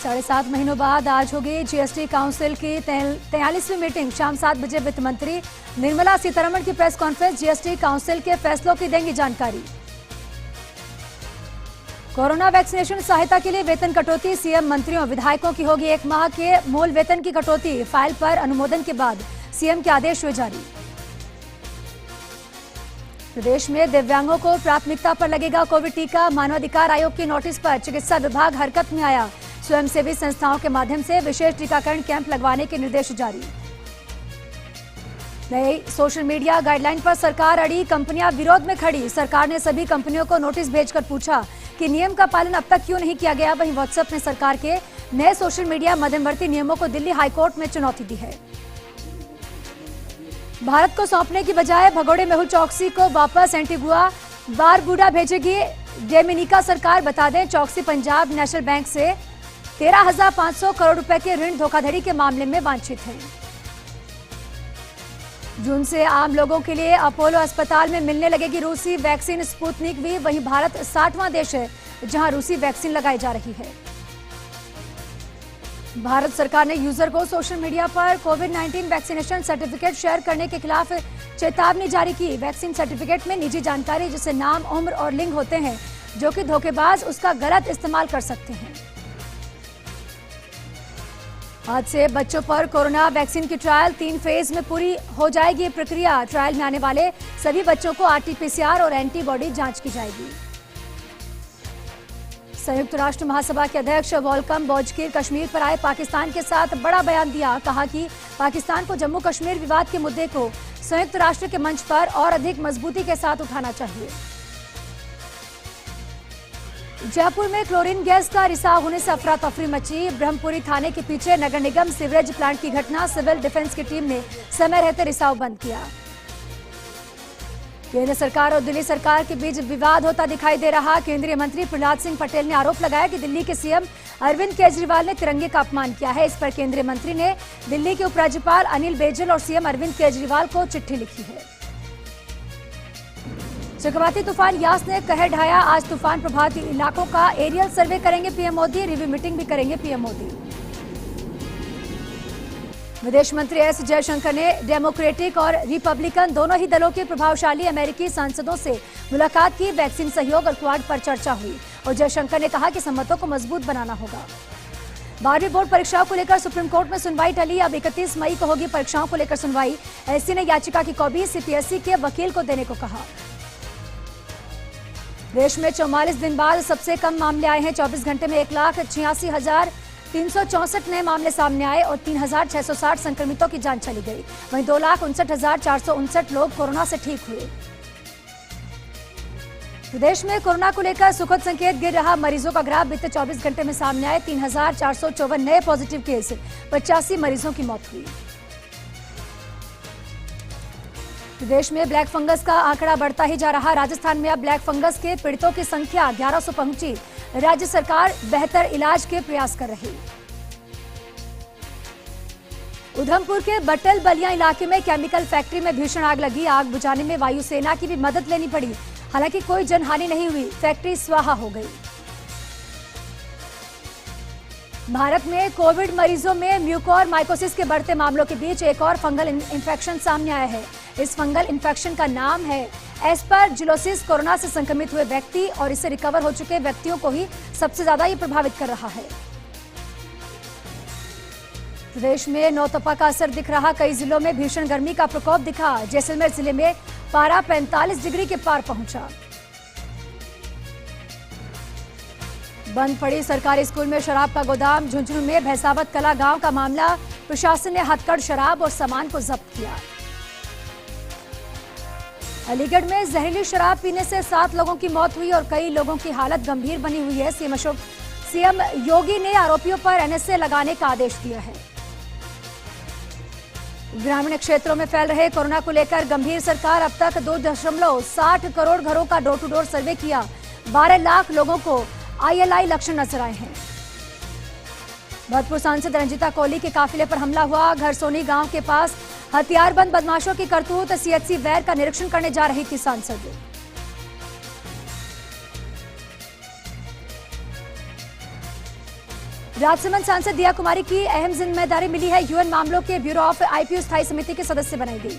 7.5 महीनों बाद आज होगी जीएसटी काउंसिल की 43वीं मीटिंग। शाम 7 बजे वित्त मंत्री निर्मला सीतारमण की प्रेस कॉन्फ्रेंस, जीएसटी काउंसिल के फैसलों की देंगी जानकारी। कोरोना वैक्सीनेशन सहायता के लिए वेतन कटौती, सीएम मंत्रियों विधायकों की होगी 1 माह के मूल वेतन की कटौती। फाइल पर अनुमोदन के बाद सीएम के आदेश हुए जारी। प्रदेश में दिव्यांगों को प्राथमिकता पर लगेगा कोविड टीका, मानवाधिकार आयोग की नोटिस पर चिकित्सा विभाग हरकत में आया। स्वयंसेवी संस्थाओं के माध्यम से विशेष टीकाकरण कैंप लगवाने के निर्देश जारी। नई सोशल मीडिया गाइडलाइन पर सरकार अड़ी, कंपनियां विरोध में खड़ी। सरकार ने सभी कंपनियों को नोटिस भेजकर पूछा कि नियम का पालन अब तक क्यों नहीं किया गया। वहीं व्हाट्सएप ने सरकार के नए सोशल मीडिया मध्यवर्ती नियमों को दिल्ली हाईकोर्ट में चुनौती दी है। भारत को सौंपने की बजाय भगोड़े मेहुल चौकसी को वापस एंटीगुआ बारबुडा भेजेगी डोमिनिका सरकार। बता दें, चौकसी पंजाब नेशनल बैंक से 13,500 करोड़ रुपए के ऋण धोखाधड़ी के मामले में वांछित है। जून से आम लोगों के लिए अपोलो अस्पताल में मिलने लगेगी रूसी वैक्सीन स्पुतनिक वी। वहीं भारत 60वां देश है जहां रूसी वैक्सीन लगाई जा रही है। भारत सरकार ने यूजर को सोशल मीडिया पर कोविड-19 वैक्सीनेशन सर्टिफिकेट शेयर करने के खिलाफ चेतावनी जारी की। वैक्सीन सर्टिफिकेट में निजी जानकारी जैसे नाम, उम्र और लिंग होते हैं जो कि धोखेबाज उसका गलत इस्तेमाल कर सकते हैं। आज से बच्चों पर कोरोना वैक्सीन की ट्रायल 3 फेज में पूरी हो जाएगी प्रक्रिया। ट्रायल में आने वाले सभी बच्चों को आरटी-पीसीआर और एंटीबॉडी जांच की जाएगी। संयुक्त राष्ट्र महासभा के अध्यक्ष वोल्कम बोजकीर कश्मीर पर आए पाकिस्तान के साथ बड़ा बयान दिया। कहा कि पाकिस्तान को जम्मू कश्मीर विवाद के मुद्दे को संयुक्त राष्ट्र के मंच पर और अधिक मजबूती के साथ उठाना चाहिए। जयपुर में क्लोरीन गैस का रिसाव होने से अफरा तफरी मची। ब्रह्मपुरी थाने के पीछे नगर निगम सीवरेज प्लांट की घटना, सिविल डिफेंस की टीम ने समय रहते रिसाव बंद किया। केंद्र सरकार और दिल्ली सरकार के बीच विवाद होता दिखाई दे रहा। केंद्रीय मंत्री प्रहलाद सिंह पटेल ने आरोप लगाया कि दिल्ली के सीएम अरविंद केजरीवाल ने तिरंगे का अपमान किया है। इस पर केंद्रीय मंत्री ने दिल्ली के उपराज्यपाल अनिल बैजल और सीएम अरविंद केजरीवाल को चिट्ठी लिखी है। चक्रवाती तूफान यास ने कहर ढाया। आज तूफान प्रभावित इलाकों का एरियल सर्वे करेंगे पीएम मोदी, रिव्यू मीटिंग भी करेंगे पीएम मोदी। विदेश मंत्री एस जयशंकर ने डेमोक्रेटिक और रिपब्लिकन दोनों ही दलों के प्रभावशाली अमेरिकी सांसदों से मुलाकात की। वैक्सीन सहयोग और क्वाड पर चर्चा हुई और जयशंकर ने कहा कि संबंधों को मजबूत बनाना होगा। 12वीं बोर्ड परीक्षाओं को लेकर सुप्रीम कोर्ट में सुनवाई टली। अब 31 मई को होगी परीक्षाओं को लेकर सुनवाई। एससी ने याचिका की कॉपी सीपीएसई के वकील को देने को कहा। देश में 44 दिन बाद सबसे कम मामले आए हैं। 24 घंटे में 1,86,364 नए मामले सामने आए और 3,660 संक्रमितों की जान चली गई। वहीं 2,59,459 लोग कोरोना से ठीक हुए। प्रदेश में कोरोना को लेकर सुखद संकेत गिर रहा। मरीजों का ग्राफ बीते 24 घंटे में सामने आए। 3,454 नए पॉजिटिव केस, 85 मरीजों की मौत हुई। प्रदेश में ब्लैक फंगस का आंकड़ा बढ़ता ही जा रहा। राजस्थान में अब ब्लैक फंगस के पीड़ितों की संख्या 1100 पहुंची। राज्य सरकार बेहतर इलाज के प्रयास कर रही। उधमपुर के बटल बलिया इलाके में केमिकल फैक्ट्री में भीषण आग लगी। आग बुझाने में वायुसेना की भी मदद लेनी पड़ी। हालांकि कोई जनहानि नहीं हुई। फैक्ट्री स्वाहा हो गई। भारत में कोविड मरीजों में म्यूकोरमाइकोसिस के बढ़ते मामलों के बीच एक और फंगल इन्फेक्शन सामने आया है। इस फंगल इन्फेक्शन का नाम है एस्परजिलोसिस। कोरोना से संक्रमित हुए व्यक्ति और इससे रिकवर हो चुके व्यक्तियों को ही सबसे ज्यादा ये प्रभावित कर रहा है। प्रदेश में नौतपा का असर दिख रहा। कई जिलों में भीषण गर्मी का प्रकोप दिखा। जैसलमेर जिले में पारा 45 डिग्री के पार पहुंचा। बंद पड़ी सरकारी स्कूल में शराब का गोदाम। झुंझुनू में भैसावत कला गांव का मामला। प्रशासन ने हथकड़ शराब और सामान को जब्त किया। अलीगढ़ में जहरीली शराब पीने से 7 लोगों की मौत हुई और कई लोगों की हालत गंभीर बनी हुई है। सीएम योगी ने आरोपियों पर एनएसए लगाने का आदेश दिया है। ग्रामीण क्षेत्रों में फैल रहे कोरोना को लेकर गंभीर। सरकार अब तक 2.60 करोड़ घरों का डोर टू डोर सर्वे किया। 12 लाख लोगों को आईएलआई लक्षण नजर आए हैं। भरतपुर सांसद रंजीता कोहली के काफिले पर हमला हुआ। घरसोनी गांव के पास हथियारबंद बदमाशों की करतूत। सीएचसी वैर का निरीक्षण करने जा रही थी सांसद। राजसमंद सांसद दिया कुमारी की अहम जिम्मेदारी मिली है। यूएन मामलों के ब्यूरो ऑफ आईपीयू स्थायी समिति के सदस्य बनाई गई।